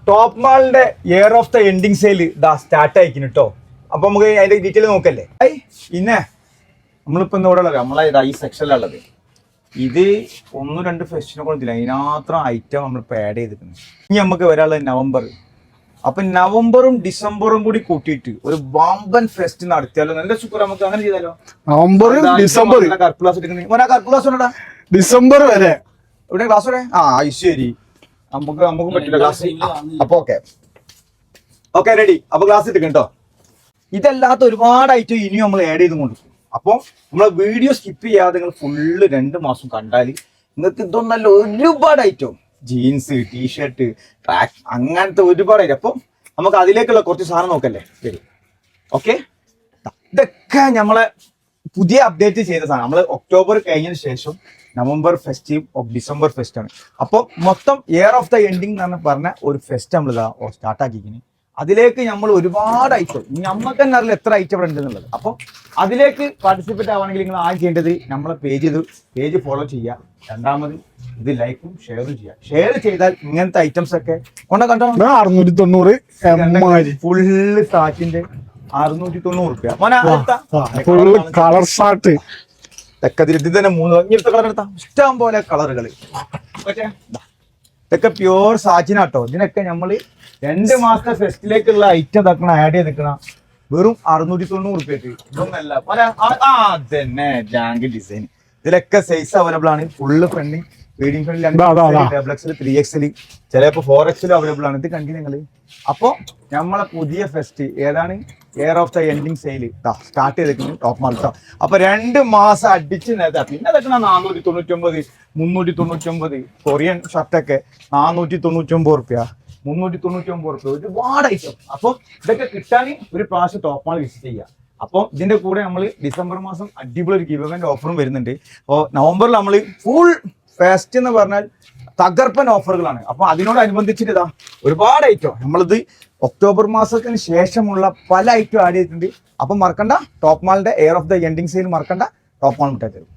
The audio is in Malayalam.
ടോപ്പ് മാളിന്റെ year of the ending sale ഇതാ സ്റ്റാർട്ട് ആയിക്കുന്നു കേട്ടോ. അപ്പൊ നമുക്ക് അതിന്റെ ഡീറ്റെയിൽ നോക്കല്ലേ. പിന്നെ നമ്മളിപ്പോ ഇന്ന് ഇവിടെ ഉള്ളത് നമ്മളെ ഈ സെക്ഷനിലുള്ളത് ഇത് 1-2 ഫെസ്റ്റിനെ കൊണ്ടില്ല, അതിനാത്രം ഐറ്റം നമ്മളിപ്പോ ആഡ് ചെയ്തിട്ടുണ്ട്. ഇനി നമുക്ക് ഒരാള് നവംബർ, അപ്പൊ നവംബറും ഡിസംബറും കൂടി കൂട്ടിയിട്ട് ഒരു വമ്പൻ ഫെസ്റ്റ് നടത്തിയാലോ? നല്ല സൂപ്പർ. നമുക്ക് അങ്ങനെ ചെയ്താലോ? നവംബറും ഡിസംബർ ക്ലാസ് ഡിസംബർ വരെ ഇവിടെ ക്ലാസ് വരെ. ശരി, നമുക്ക് പറ്റില്ല ക്ലാസ്. അപ്പൊ ഓക്കെ റെഡി. അപ്പൊ ക്ലാസ് എടുക്കും കേട്ടോ. ഇതല്ലാത്ത ഒരുപാട് ഐറ്റം ഇനിയും നമ്മൾ ആഡ് ചെയ്ത് കൊണ്ട്. അപ്പൊ നമ്മളെ വീഡിയോ സ്കിപ്പ് ചെയ്യാതെ നിങ്ങൾ ഫുള്ള് 2 മാസം കണ്ടാൽ നിങ്ങൾക്ക് ഇതൊന്നല്ല ഒരുപാട് ഐറ്റം, ജീൻസ്, ടീഷർട്ട്, ട്രാക്ക്, അങ്ങനത്തെ ഒരുപാട് ഐറ്റം. അപ്പം നമുക്ക് അതിലേക്കുള്ള കുറച്ച് സാധനം നോക്കല്ലേ? ശരി, ഓക്കെ. ഇതൊക്കെ നമ്മളെ പുതിയ അപ്ഡേറ്റ് ചെയ്ത സാധനം. നമ്മൾ ഒക്ടോബർ കഴിഞ്ഞതിന് ശേഷം November festive of December fest ആണ്. അപ്പോൾ മൊത്തം ഇയർ ഓഫ് ദ എൻഡിങ് എന്ന് പറഞ്ഞ ഒരു ഫെസ്റ്റ് നമ്മൾ സ്റ്റാർട്ട് ആക്കിയിരിക്കുന്നത്. അതിലേക്ക് നമ്മൾ ഒരുപാട് ഐറ്റം, നമുക്ക് തന്നെ അറിയില്ല എത്ര ഐറ്റം ഇവിടെ ഉണ്ടെന്നുള്ളത്. അപ്പം അതിലേക്ക് പാർട്ടിസിപ്പേറ്റ് ആവുകയാണെങ്കിൽ നിങ്ങൾ ആദ്യം ചെയ്യേണ്ടത് നമ്മളെ പേജ് ഫോളോ ചെയ്യുക. രണ്ടാമത് ഇത് ലൈക്കും ഷെയറും ചെയ്യുക. ഷെയർ ചെയ്താൽ ഇങ്ങനത്തെ ഐറ്റംസ് ഒക്കെ കണ്ടോ 690 ഫുള്ള് സാറ്റിന്റെ 690 കളർ ഷാർട്ട് ഇത് തന്നെ 3 ഇങ്ങനത്തെ കളർ എടുത്താൽ ഇഷ്ടം പോലെ കളറുകൾ. ഇതൊക്കെ പ്യോർ സാച്ചിനാട്ടോ. ഇതിനൊക്കെ നമ്മള് 2 മാസത്തെ ഫെസ്റ്റിലേക്കുള്ള ഐറ്റം തക്കണം ആഡ് ചെയ്തിക്കണം. വെറും 690 ഇതൊന്നല്ല. അതന്നെ ജാങ്ക് ഡിസൈൻ. ഇതിലൊക്കെ സൈസ് അവൈലബിൾ ആണ്. Full front feeding front 2XL 3XL ചിലപ്പോ 4XL അവൈലബിൾ ആണ്. ഇത് കണ്ടി നിങ്ങള്. അപ്പൊ നമ്മളെ പുതിയ ഫെസ്റ്റ് ഏതാണ്? Year of the ending sale start ചെയ്തിട്ടുണ്ട് ടോപ്പ് മാൾ. അപ്പൊ 2 മാസം അടിച്ച് നേതാ. പിന്നെ അതൊക്കെ 499 399. കൊറിയൻ ഷർട്ടൊക്കെ 499 399 ഒരുപാട് ഐറ്റം. അപ്പൊ ഇതൊക്കെ കിട്ടാൻ ഒരു പ്രാവശ്യം ടോപ്പ് മാൾ വിസിറ്റ് ചെയ്യുക. അപ്പോൾ ഇതിന്റെ കൂടെ നമ്മൾ ഡിസംബർ മാസം അടിപൊളി ഒരു ഗിവ് അവേ ഓഫറും വരുന്നുണ്ട്. അപ്പോൾ നവംബറിൽ നമ്മൾ ഫുൾ ഫെസ്റ്റ് എന്ന് പറഞ്ഞാൽ തകർപ്പൻ ഓഫറുകളാണ്. അപ്പൊ അതിനോടനുബന്ധിച്ചിട്ട് ഇതാ ഒരുപാട് ഐറ്റം നമ്മളിത് ഒക്ടോബർ മാസത്തിന് ശേഷമുള്ള പല ഐറ്റം ആഡ് ചെയ്തിട്ടുണ്ട്. അപ്പം മറക്കണ്ട, ടോപ്പ് മാളിന്റെ year of the ending sale മറക്കണ്ട, ടോപ്പ് മാൾ മുട്ടായി തരും.